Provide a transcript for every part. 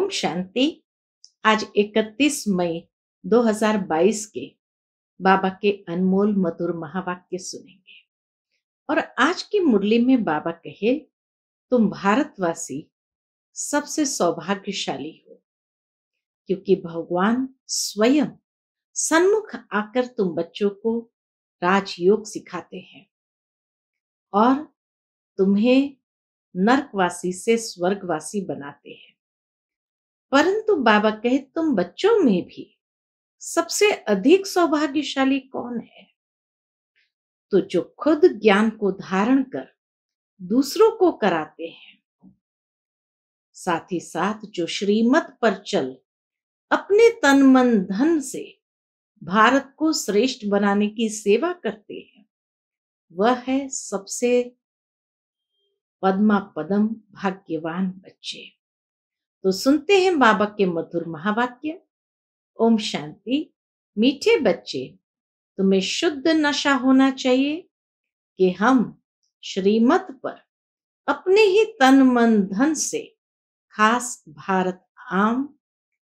ओम शांति। आज 31 मई 2022 के बाबा के अनमोल मधुर महावाक्य सुनेंगे। और आज की मुरली में बाबा कहे, तुम भारतवासी सबसे सौभाग्यशाली हो, क्योंकि भगवान स्वयं सन्मुख आकर तुम बच्चों को राजयोग सिखाते हैं और तुम्हें नरकवासी से स्वर्गवासी बनाते हैं। परंतु बाबा कहे, तुम बच्चों में भी सबसे अधिक सौभाग्यशाली कौन है? तो जो खुद ज्ञान को धारण कर दूसरों को कराते हैं, साथ ही साथ जो श्रीमत पर चल अपने तन मन धन से भारत को श्रेष्ठ बनाने की सेवा करते हैं, वह है सबसे पद्मा पदम भाग्यवान बच्चे। तो सुनते हैं बाबा के मधुर महावाक्य। ओम शांति। मीठे बच्चे, तुम्हें शुद्ध नशा होना चाहिए कि हम श्रीमत पर अपने ही तन मन धन से, खास भारत आम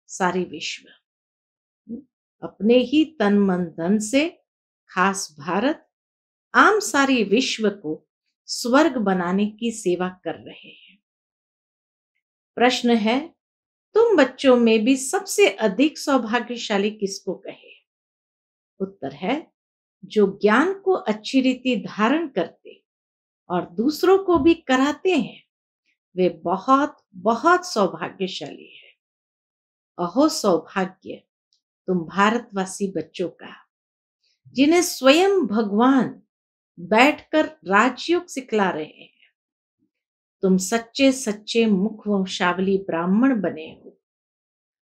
सारे विश्व, अपने ही तन मन धन से खास भारत आम सारी विश्व को स्वर्ग बनाने की सेवा कर रहे हैं। प्रश्न है, तुम बच्चों में भी सबसे अधिक सौभाग्यशाली किसको कहे? उत्तर है, जो ज्ञान को अच्छी रीति धारण करते और दूसरों को भी कराते हैं, वे बहुत बहुत सौभाग्यशाली है। अहो सौभाग्य तुम भारतवासी बच्चों का, जिन्हें स्वयं भगवान बैठकर राजयोग सिखला रहे हैं। तुम सच्चे सच्चे मुख वंशावली ब्राह्मण बने हो।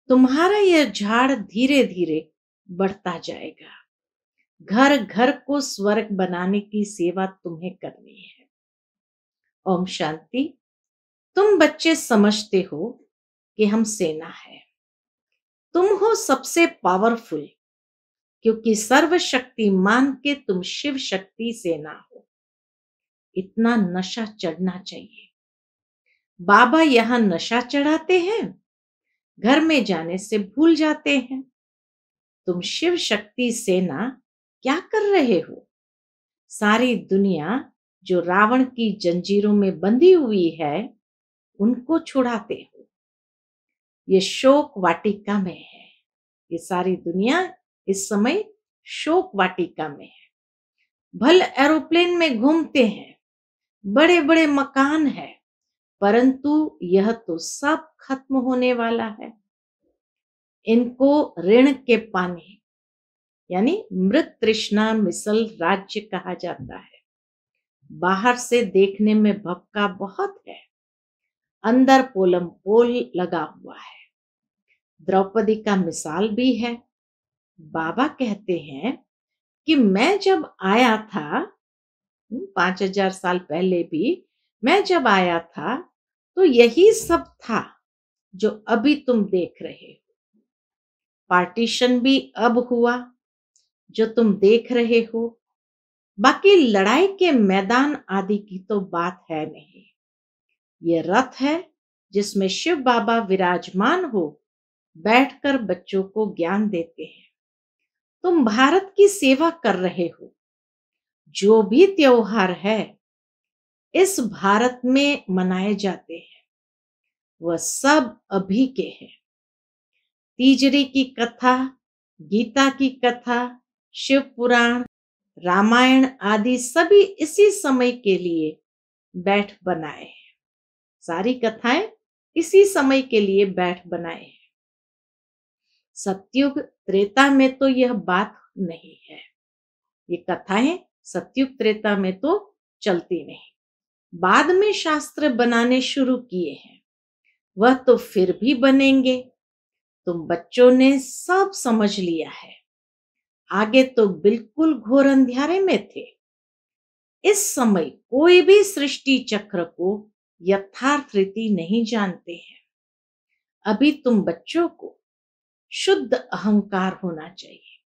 तुम्हारा यह झाड़ धीरे धीरे बढ़ता जाएगा। घर घर को स्वर्ग बनाने की सेवा तुम्हें करनी है। ओम शांति। तुम बच्चे समझते हो कि हम सेना है। तुम हो सबसे पावरफुल, क्योंकि सर्वशक्तिमान के तुम शिव शक्ति सेना हो। इतना नशा चढ़ना चाहिए। बाबा यहां नशा चढ़ाते हैं, घर में जाने से भूल जाते हैं। तुम शिव शक्ति सेना क्या कर रहे हो? सारी दुनिया जो रावण की जंजीरों में बंधी हुई है, उनको छुड़ाते हो। ये शोक वाटिका में है। ये सारी दुनिया इस समय शोक वाटिका में है। भले एरोप्लेन में घूमते हैं, बड़े बड़े मकान है, परंतु यह तो सब खत्म होने वाला है। इनको ऋण के पानी यानी मृत तृष्णा मिसल राज्य कहा जाता है। बाहर से देखने में भपका बहुत है, अंदर पोलम पोल लगा हुआ है। द्रौपदी का मिसाल भी है। बाबा कहते हैं कि मैं जब आया था 5000 साल पहले भी, मैं जब आया था तो यही सब था जो अभी तुम देख रहे हो। पार्टीशन भी अब हुआ जो तुम देख रहे हो। बाकी लड़ाई के मैदान आदि की तो बात है नहीं। ये रथ है जिसमें शिव बाबा विराजमान हो, बैठकर बच्चों को ज्ञान देते हैं। तुम भारत की सेवा कर रहे हो। जो भी त्योहार है इस भारत में मनाए जाते हैं, वह सब अभी के हैं। तीजरी की कथा, गीता की कथा, शिव पुराण, रामायण आदि सभी इसी समय के लिए बैठ बनाए हैं। सारी कथाएं इसी समय के लिए बैठ बनाए हैं। सतयुग त्रेता में तो यह बात नहीं है। ये कथाएं सतयुग त्रेता में तो चलती नहीं। बाद में शास्त्र बनाने शुरू किए हैं, वह तो फिर भी बनेंगे। तुम बच्चों ने सब समझ लिया है। आगे तो बिल्कुल घोर अंधियारे में थे। इस समय कोई भी सृष्टि चक्र को यथार्थ रीति नहीं जानते हैं। अभी तुम बच्चों को शुद्ध अहंकार होना चाहिए।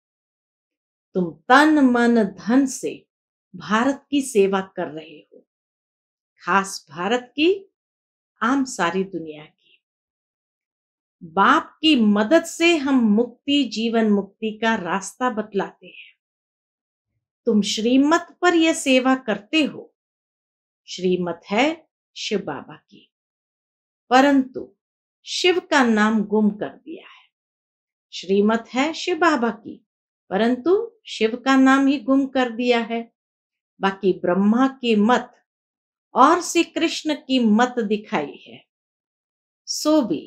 तुम तन मन धन से भारत की सेवा कर रहे हो, खास भारत की, आम सारी दुनिया की। बाप की मदद से हम मुक्ति, जीवन मुक्ति का रास्ता बतलाते हैं। तुम श्रीमत पर यह सेवा करते हो। श्रीमत है शिव बाबा की, परंतु शिव का नाम गुम कर दिया है। श्रीमत है शिव बाबा की, परंतु शिव का नाम ही गुम कर दिया है। बाकी ब्रह्मा की मत और श्री कृष्ण की मत दिखाई है। सो भी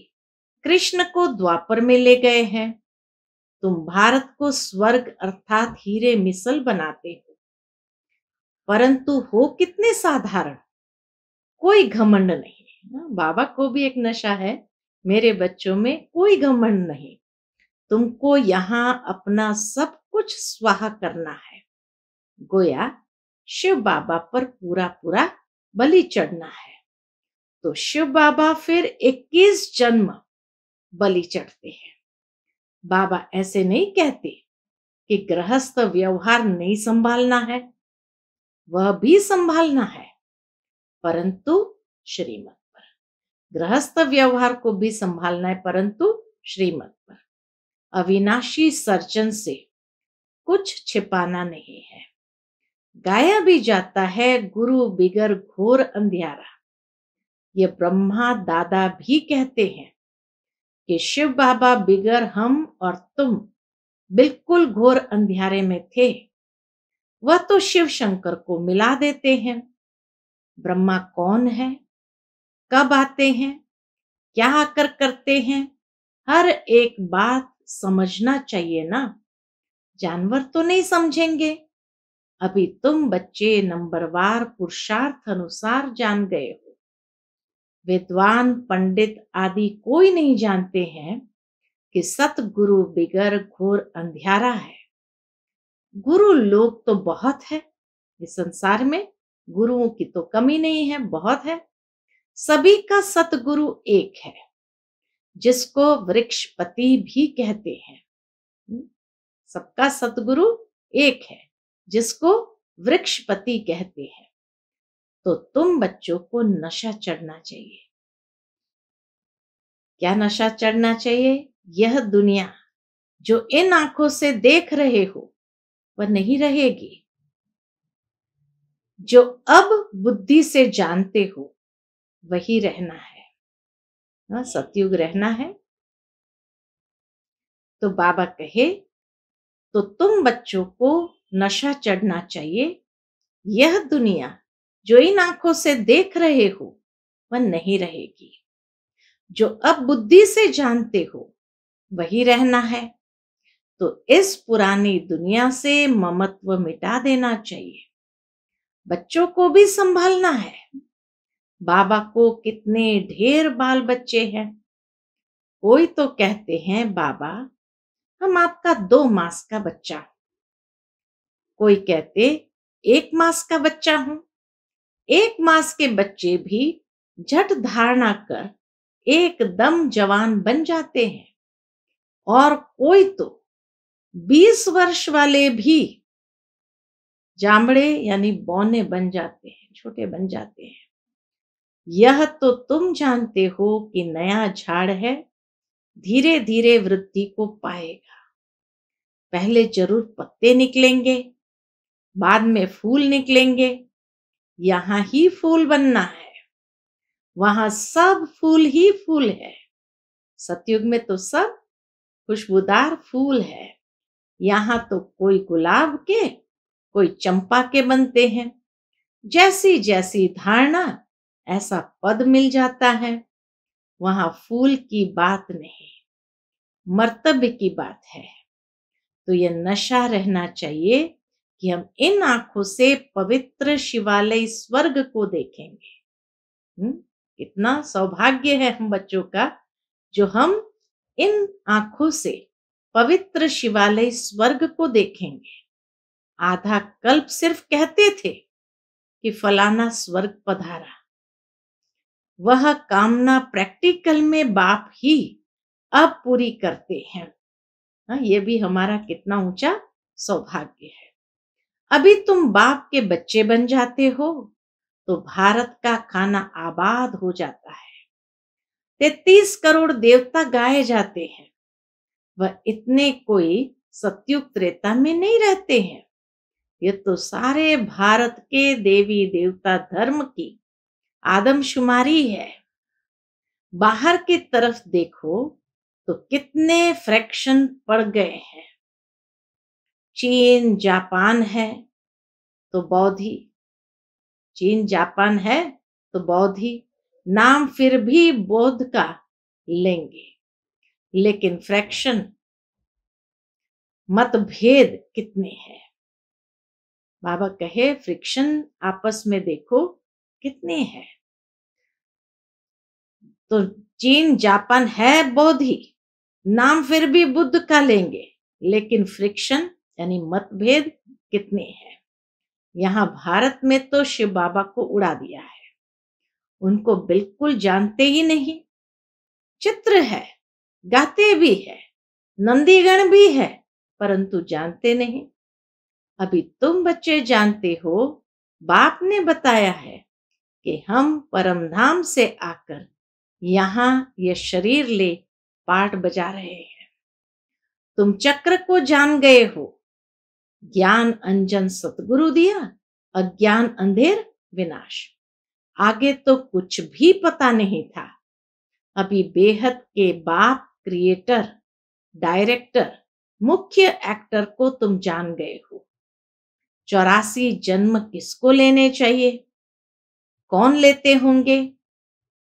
कृष्ण को द्वापर में ले गए हैं। तुम भारत को स्वर्ग अर्थात हीरे मिसल बनाते हो, परंतु हो कितने साधारण, कोई घमंड नहीं। बाबा को भी एक नशा है, मेरे बच्चों में कोई घमंड नहीं। तुमको यहाँ अपना सब कुछ स्वाहा करना है, गोया शिव बाबा पर पूरा पूरा बलि चढ़ना है। तो शिव बाबा फिर 21 जन्म बलि चढ़ते हैं। बाबा ऐसे नहीं कहते कि गृहस्थ व्यवहार नहीं संभालना है, वह भी संभालना है, परंतु श्रीमत पर। गृहस्थ व्यवहार को भी संभालना है, परंतु श्रीमत पर। अविनाशी सर्जन से कुछ छिपाना नहीं है। गाया भी जाता है गुरु बिगर घोर अंधियारा। ये ब्रह्मा दादा भी कहते हैं कि शिव बाबा बिगर हम और तुम बिल्कुल घोर अंधियारे में थे। वह तो शिव शंकर को मिला देते हैं। ब्रह्मा कौन है, कब आते हैं, क्या आकर करते हैं, हर एक बात समझना चाहिए ना। जानवर तो नहीं समझेंगे। अभी तुम बच्चे नंबरवार पुरुषार्थ अनुसार जान गए हो। विद्वान पंडित आदि कोई नहीं जानते हैं कि सतगुरु बिगर घोर अंधियारा है। गुरु लोग तो बहुत है इस संसार में, गुरुओं की तो कमी नहीं है, बहुत है। सभी का सतगुरु एक है, जिसको वृक्षपति भी कहते हैं। सबका सतगुरु एक है, जिसको वृक्षपति कहते हैं। तो तुम बच्चों को नशा चढ़ना चाहिए। क्या नशा चढ़ना चाहिए? यह दुनिया जो इन आंखों से देख रहे हो वह नहीं रहेगी। जो अब बुद्धि से जानते हो वही रहना है। सतयुग रहना है। तो बाबा कहे तो तुम बच्चों को नशा चढ़ना चाहिए। यह दुनिया जो इन आंखों से देख रहे हो वह नहीं रहेगी। जो अब बुद्धि से जानते हो वही रहना है। तो इस पुरानी दुनिया से ममत्व मिटा देना चाहिए। बच्चों को भी संभालना है। बाबा को कितने ढेर बाल बच्चे हैं। कोई तो कहते हैं बाबा हम आपका 2 मास का बच्चा हूं, कोई कहते 1 मास का बच्चा हूं। 1 मास के बच्चे भी झट धारणा कर एकदम जवान बन जाते हैं, और कोई तो 20 वर्ष वाले भी जामड़े यानी बौने बन जाते हैं, छोटे बन जाते हैं। यह तो तुम जानते हो कि नया झाड़ है, धीरे धीरे वृद्धि को पाएगा। पहले जरूर पत्ते निकलेंगे, बाद में फूल निकलेंगे। यहां ही फूल बनना है, वहां सब फूल ही फूल है। सतयुग में तो सब खुशबूदार फूल है। यहाँ तो कोई गुलाब के, कोई चंपा के बनते हैं। जैसी जैसी धारणा ऐसा पद मिल जाता है। वहां फूल की बात नहीं, मर्तबे की बात है। तो यह नशा रहना चाहिए कि हम इन आंखों से पवित्र शिवालय स्वर्ग को देखेंगे। कितना सौभाग्य है हम बच्चों का, जो हम इन आंखों से पवित्र शिवालय स्वर्ग को देखेंगे। आधा कल्प सिर्फ कहते थे कि फलाना स्वर्ग पधारा। वह कामना प्रैक्टिकल में बाप ही अब पूरी करते हैं। ये भी हमारा कितना ऊंचा सौभाग्य है। अभी तुम बाप के बच्चे बन जाते हो तो भारत का खाना आबाद हो जाता है। 33 करोड़ देवता गाए जाते हैं, वह इतने कोई सतयुग त्रेता में नहीं रहते हैं। ये तो सारे भारत के देवी देवता धर्म की आदमशुमारी है। बाहर की तरफ देखो तो कितने फ्रैक्शन पड़ गए हैं। चीन जापान है तो बौद्धी, चीन जापान है तो बौद्धी, नाम फिर भी बौद्ध का लेंगे, लेकिन फ्रैक्शन मतभेद कितने हैं। बाबा कहे फ्रिक्शन आपस में देखो कितने हैं। तो चीन जापान है बौद्धी, नाम फिर भी बुद्ध का लेंगे, लेकिन फ्रिक्शन यानी मतभेद कितने हैं। यहाँ भारत में तो शिव बाबा को उड़ा दिया है, उनको बिल्कुल जानते ही नहीं। चित्र है, गाते भी है, नंदीगण भी है, परंतु जानते नहीं। अभी तुम बच्चे जानते हो, बाप ने बताया है कि हम परमधाम से आकर यहाँ ये शरीर ले पाठ बजा रहे हैं। तुम चक्र को जान गए हो, ज्ञान अंजन सतगुरु दिया, अज्ञान अंधेर विनाश। आगे तो कुछ भी पता नहीं था। अभी बेहद के बाप क्रिएटर, डायरेक्टर, मुख्य एक्टर को तुम जान गए हो। 84 जन्म किसको लेने चाहिए, कौन लेते होंगे,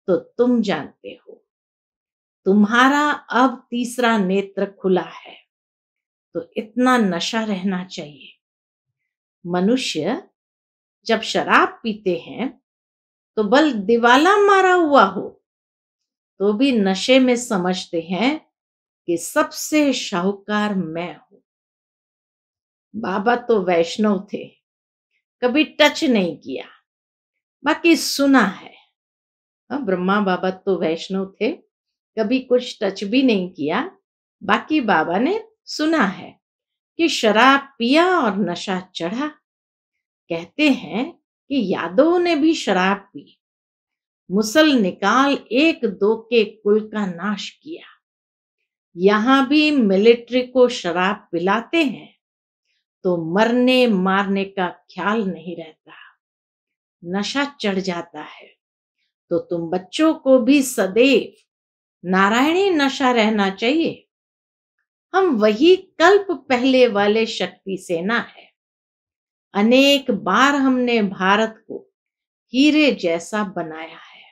तो तुम जानते हो। तुम्हारा अब तीसरा नेत्र खुला है, तो इतना नशा रहना चाहिए। मनुष्य जब शराब पीते हैं तो बल दिवाला मारा हुआ हो तो भी नशे में समझते हैं कि सबसे शाहूकार मैं हूं। बाबा तो वैष्णव थे, कभी टच नहीं किया, बाकी सुना है। ब्रह्मा बाबा तो वैष्णव थे, कभी कुछ टच भी नहीं किया, बाकी बाबा ने सुना है कि शराब पिया और नशा चढ़ा। कहते हैं कि यादवों ने भी शराब पी, मुसल निकाल एक दो के कुल का नाश किया। यहां भी मिलिट्री को शराब पिलाते हैं तो मरने मारने का ख्याल नहीं रहता, नशा चढ़ जाता है। तो तुम बच्चों को भी सदैव नारायणी नशा रहना चाहिए। हम वही कल्प पहले वाले शक्ति सेना है। अनेक बार हमने भारत को हीरे जैसा बनाया है,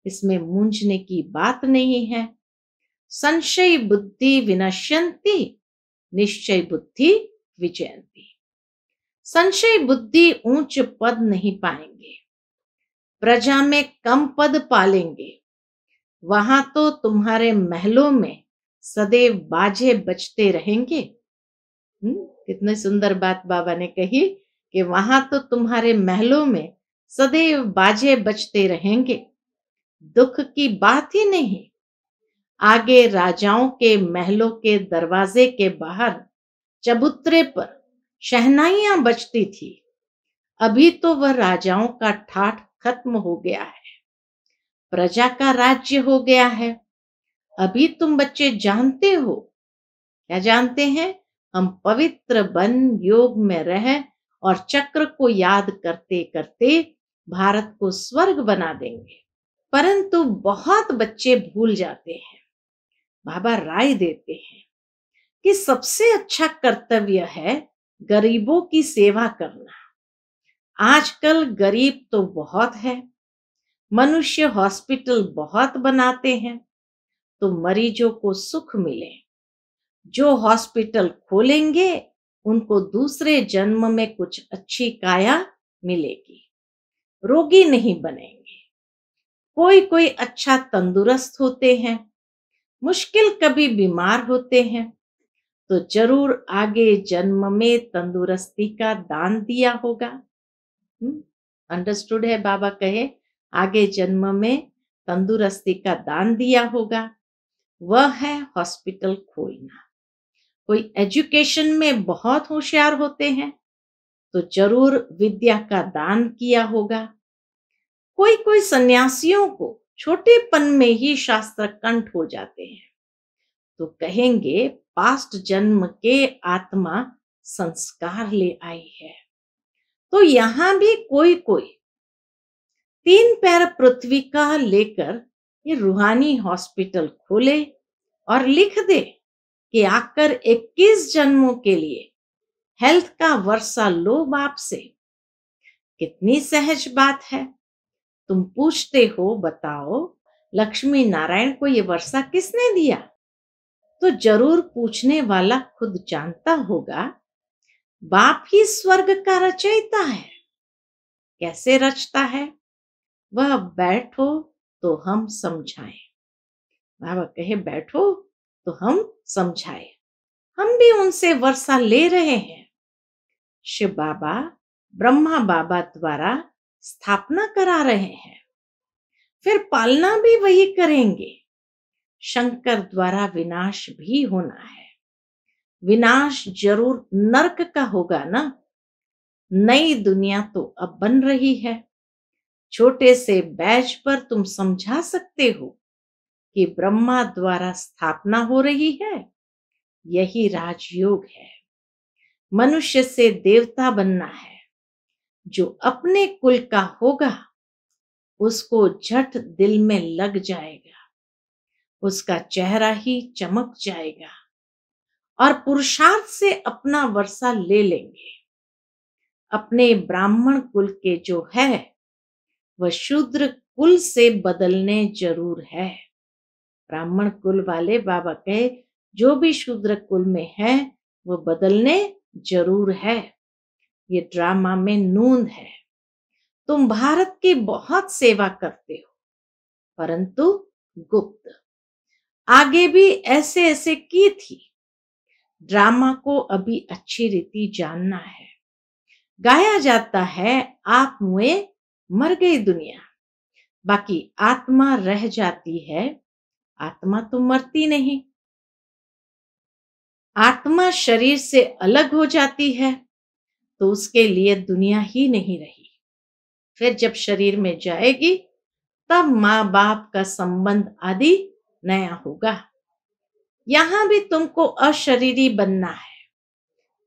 इसमें मूंझने की बात नहीं है। संशय बुद्धि विनश्यंती, निश्चय बुद्धि विजयंती। संशय बुद्धि ऊंच पद नहीं पाएंगे, प्रजा में कम पद पालेंगे। वहां तो तुम्हारे महलों में सदैव बाजे बजते रहेंगे। कितनी सुंदर बात बाबा ने कही कि वहां तो तुम्हारे महलों में सदैव बाजे बजते रहेंगे। दुख की बात ही नहीं। आगे राजाओं के महलों के दरवाजे के बाहर चबूतरे पर शहनाइयां बजती थी। अभी तो वह राजाओं का ठाठ खत्म हो गया है, प्रजा का राज्य हो गया है। अभी तुम बच्चे जानते हो, क्या जानते हैं? हम पवित्र बन योग में रह और चक्र को याद करते करते भारत को स्वर्ग बना देंगे। परंतु बहुत बच्चे भूल जाते हैं। बाबा राय देते हैं कि सबसे अच्छा कर्तव्य है गरीबों की सेवा करना। आजकल गरीब तो बहुत है, मनुष्य हॉस्पिटल बहुत बनाते हैं तो मरीजों को सुख मिले। जो हॉस्पिटल खोलेंगे उनको दूसरे जन्म में कुछ अच्छी काया मिलेगी, रोगी नहीं बनेंगे। कोई कोई अच्छा तंदुरुस्त होते हैं, मुश्किल कभी बीमार होते हैं, तो जरूर आगे जन्म में तंदुरुस्ती का दान दिया होगा। अंडरस्टूड है? बाबा कहे आगे जन्म में तंदुरुस्ती का दान दिया होगा, वह है हॉस्पिटल खोलना। कोई एजुकेशन में बहुत होशियार होते हैं तो जरूर विद्या का दान किया होगा। कोई कोई सन्यासियों को छोटेपन में ही शास्त्र कंठ हो जाते हैं, तो कहेंगे पास्ट जन्म के आत्मा संस्कार ले आई है। तो यहां भी कोई कोई 3 पैर पृथ्वी का लेकर ये रूहानी हॉस्पिटल खोले और लिख दे कि आकर 21 जन्मों के लिए हेल्थ का वर्षा लो बाप से। कितनी सहज बात है। तुम पूछते हो बताओ लक्ष्मी नारायण को ये वर्षा किसने दिया? तो जरूर पूछने वाला खुद जानता होगा, बाप ही स्वर्ग का रचयिता है। कैसे रचता है वह बैठो तो हम समझाएं। बाबा कहे बैठो तो हम समझाएं। हम भी उनसे वर्षा ले रहे हैं। शिव बाबा ब्रह्मा बाबा द्वारा स्थापना करा रहे हैं, फिर पालना भी वही करेंगे। शंकर द्वारा विनाश भी होना है। विनाश जरूर नरक का होगा ना। नई दुनिया तो अब बन रही है। छोटे से बैच पर तुम समझा सकते हो कि ब्रह्मा द्वारा स्थापना हो रही है। यही राजयोग है। मनुष्य से देवता बनना है। जो अपने कुल का होगा उसको झट दिल में लग जाएगा, उसका चेहरा ही चमक जाएगा और पुरुषार्थ से अपना वर्षा ले लेंगे। अपने ब्राह्मण कुल के जो है वह शूद्र कुल से बदलने जरूर है। ब्राह्मण कुल वाले बाबा कहे जो भी शूद्र कुल में है वह बदलने जरूर है। ये ड्रामा में नूंद है। तुम भारत की बहुत सेवा करते हो, परंतु गुप्त। आगे भी ऐसे ऐसे की थी। ड्रामा को अभी अच्छी रीति जानना है। गाया जाता है आप हुए मर गई दुनिया, बाकी आत्मा रह जाती है। आत्मा तो मरती नहीं। आत्मा शरीर से अलग हो जाती है तो उसके लिए दुनिया ही नहीं रही। फिर जब शरीर में जाएगी तब माँ बाप का संबंध आदि नया होगा। यहां भी तुमको अशरीरी बनना है।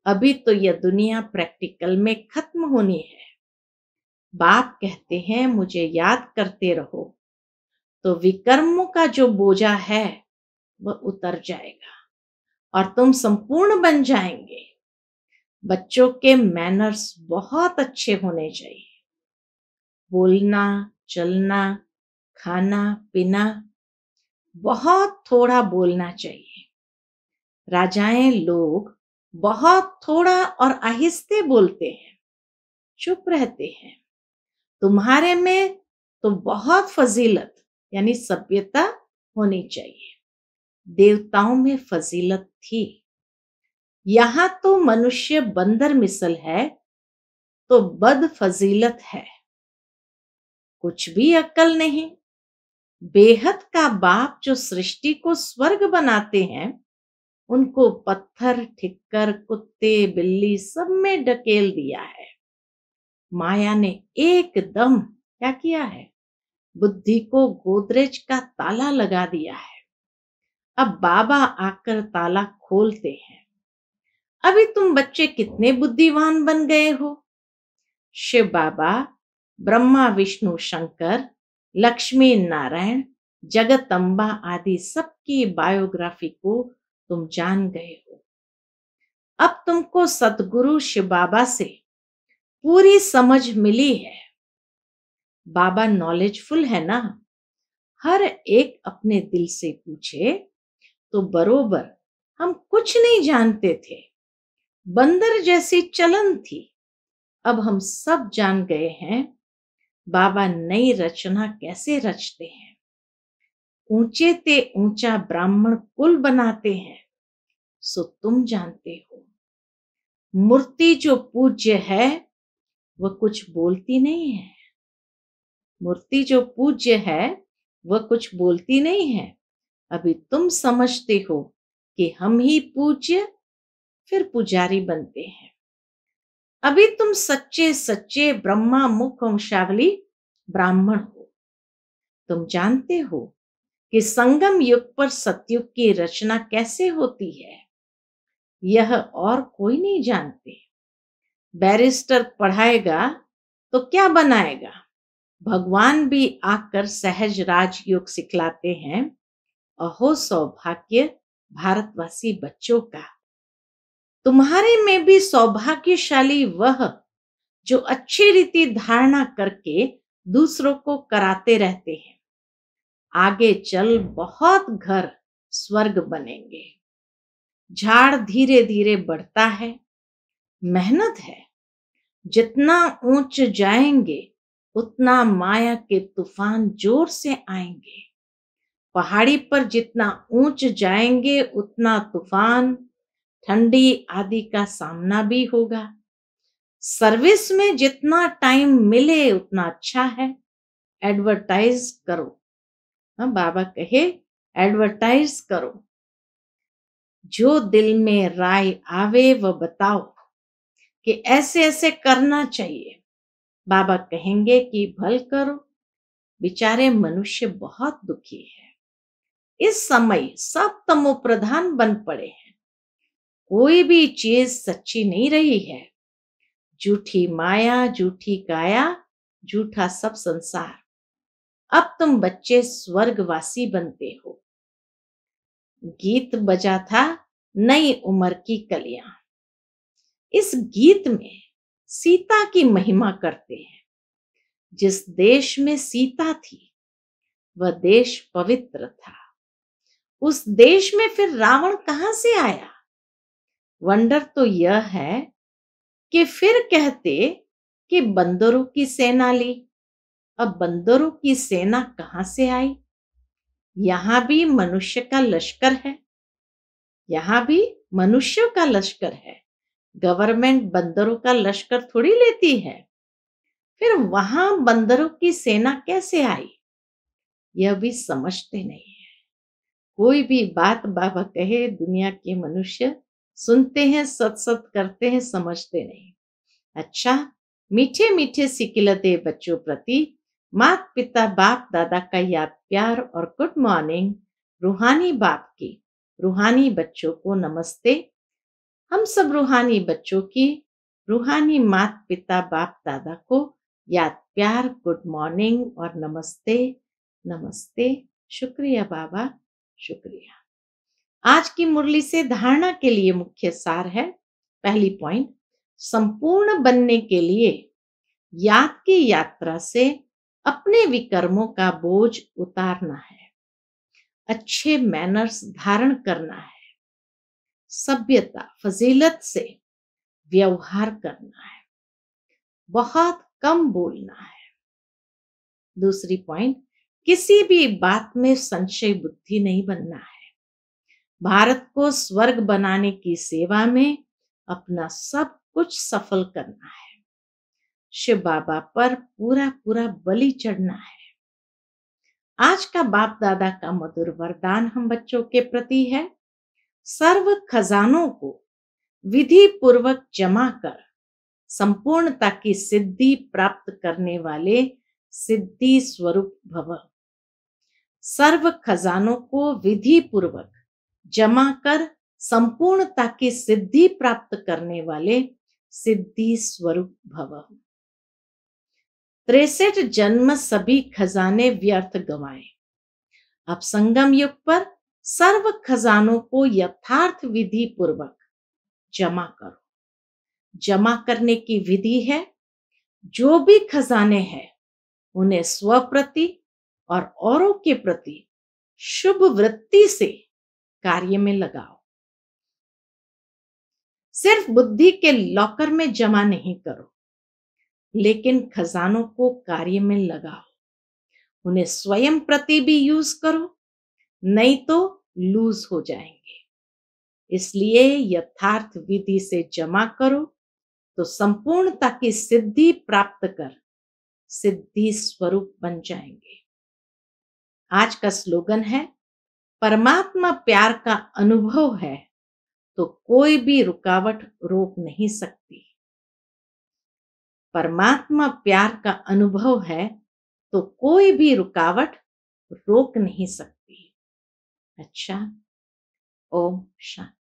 अभी तो यह दुनिया प्रैक्टिकल में खत्म होनी है। बाप कहते हैं मुझे याद करते रहो, तो विकर्मों का जो बोझा है वह उतर जाएगा और तुम संपूर्ण बन जाएंगे। बच्चों के मैनर्स बहुत अच्छे होने चाहिए। बोलना, चलना, खाना, पीना बहुत थोड़ा बोलना चाहिए। राजाएं लोग बहुत थोड़ा और आहिस्ते बोलते हैं, चुप रहते हैं। तुम्हारे में तो बहुत फजीलत यानी सभ्यता होनी चाहिए। देवताओं में फजीलत थी। यहां तो मनुष्य बंदर मिसल है तो बद फजीलत है। कुछ भी अक्ल नहीं। बेहद का बाप जो सृष्टि को स्वर्ग बनाते हैं उनको पत्थर, ठिक्कर, कुत्ते, बिल्ली सब में ढकेल दिया है। माया ने एकदम क्या किया है? बुद्धि को गोदरेज का ताला लगा दिया है। अब बाबा आकर ताला खोलते हैं। अभी तुम बच्चे कितने बुद्धिमान बन गए हो। शिव बाबा, ब्रह्मा, विष्णु, शंकर, लक्ष्मी नारायण, जगदम्बा आदि सबकी बायोग्राफी को तुम जान गए हो। अब तुमको सतगुरु शिव बाबा से पूरी समझ मिली है। बाबा नॉलेजफुल है ना। हर एक अपने दिल से पूछे तो बरोबर हम कुछ नहीं जानते थे। बंदर जैसी चलन थी। अब हम सब जान गए हैं बाबा नई रचना कैसे रचते हैं। ऊंचे ते ऊंचा ब्राह्मण कुल बनाते हैं, सो तुम जानते हो। मूर्ति जो पूज्य है वह कुछ बोलती नहीं है। मूर्ति जो पूज्य है वह कुछ बोलती नहीं है। अभी तुम समझते हो कि हम ही पूज्य फिर पुजारी बनते हैं। अभी तुम सच्चे सच्चे ब्रह्मा मुख वंशावली ब्राह्मण हो। तुम जानते हो कि संगम युग पर सतयुग की रचना कैसे होती है? यह और कोई नहीं जानते। बैरिस्टर पढ़ाएगा तो क्या बनाएगा? भगवान भी आकर सहज राजयोग सिखलाते हैं। अहो सौभाग्य भारतवासी बच्चों का। तुम्हारे में भी सौभाग्यशाली वह जो अच्छी रीति धारणा करके दूसरों को कराते रहते हैं। आगे चल बहुत घर स्वर्ग बनेंगे। झाड़ धीरे धीरे बढ़ता है, मेहनत है। जितना ऊंच जाएंगे उतना माया के तूफान जोर से आएंगे। पहाड़ी पर जितना ऊंच जाएंगे उतना तूफान, ठंडी आदि का सामना भी होगा। सर्विस में जितना टाइम मिले उतना अच्छा है। एडवर्टाइज करो। हाँ, बाबा कहे एडवर्टाइज करो। जो दिल में राय आवे वह बताओ कि ऐसे ऐसे करना चाहिए। बाबा कहेंगे कि भल करो। बेचारे मनुष्य बहुत दुखी है। इस समय सब तमो प्रधान बन पड़े हैं। कोई भी चीज सच्ची नहीं रही है। झूठी माया, झूठी काया, झूठा सब संसार। अब तुम बच्चे स्वर्गवासी बनते हो। गीत बजा था नई उम्र की कलियां। इस गीत में सीता की महिमा करते हैं। जिस देश में सीता थी वह देश पवित्र था। उस देश में फिर रावण कहां से आया? वंडर तो यह है कि फिर कहते कि बंदरों की सेना ली। अब बंदरों की सेना कहां से आई? यहां भी मनुष्य का लश्कर है। यहां भी मनुष्यों का लश्कर है। गवर्नमेंट बंदरों का लश्कर थोड़ी लेती है। फिर वहां बंदरों की सेना कैसे आई? यह भी समझते नहीं है। कोई भी बात बाबा कहे दुनिया के मनुष्य सुनते हैं, सत सत करते हैं, समझते नहीं। अच्छा, मीठे मीठे सिकिलते बच्चों प्रति माता पिता बाप दादा का याद प्यार और गुड मॉर्निंग। रूहानी बाप की रूहानी बच्चों को नमस्ते। हम सब रूहानी बच्चों की रूहानी माता पिता बाप दादा को याद प्यार, गुड मॉर्निंग और नमस्ते नमस्ते। शुक्रिया बाबा, शुक्रिया। आज की मुरली से धारणा के लिए मुख्य सार है। पहली पॉइंट, संपूर्ण बनने के लिए याद की यात्रा से अपने विकर्मों का बोझ उतारना है। अच्छे मैनर्स धारण करना है। सभ्यता फजीलत से व्यवहार करना है। बहुत कम बोलना है। दूसरी पॉइंट, किसी भी बात में संशय बुद्धि नहीं बनना है। भारत को स्वर्ग बनाने की सेवा में अपना सब कुछ सफल करना है। शिव बाबा पर पूरा पूरा बलि चढ़ना है। आज का बाप दादा का मधुर वरदान हम बच्चों के प्रति है। सर्व खजानों को विधि पूर्वक जमा कर संपूर्णता की सिद्धि प्राप्त करने वाले सिद्धि स्वरूप भव। सर्व खजानों को विधि पूर्वक जमा कर संपूर्णता की सिद्धि प्राप्त करने वाले सिद्धि स्वरूप भव। 63 जन्म सभी खजाने व्यर्थ गंवाए। अब संगम युग पर सर्व खजानों को यथार्थ विधि पूर्वक जमा करो। जमा करने की विधि है, जो भी खजाने हैं उन्हें स्व प्रति और औरों के प्रति शुभ वृत्ति से कार्य में लगाओ। सिर्फ बुद्धि के लॉकर में जमा नहीं करो, लेकिन खजानों को कार्य में लगाओ। उन्हें स्वयं प्रति भी यूज करो, नहीं तो लूज हो जाएंगे। इसलिए यथार्थ विधि से जमा करो तो संपूर्णता की सिद्धि प्राप्त कर सिद्धि स्वरूप बन जाएंगे। आज का स्लोगन है, परमात्मा प्यार का अनुभव है तो कोई भी रुकावट रोक नहीं सकती। परमात्मा प्यार का अनुभव है तो कोई भी रुकावट रोक नहीं सकती। अच्छा, ओम शांति।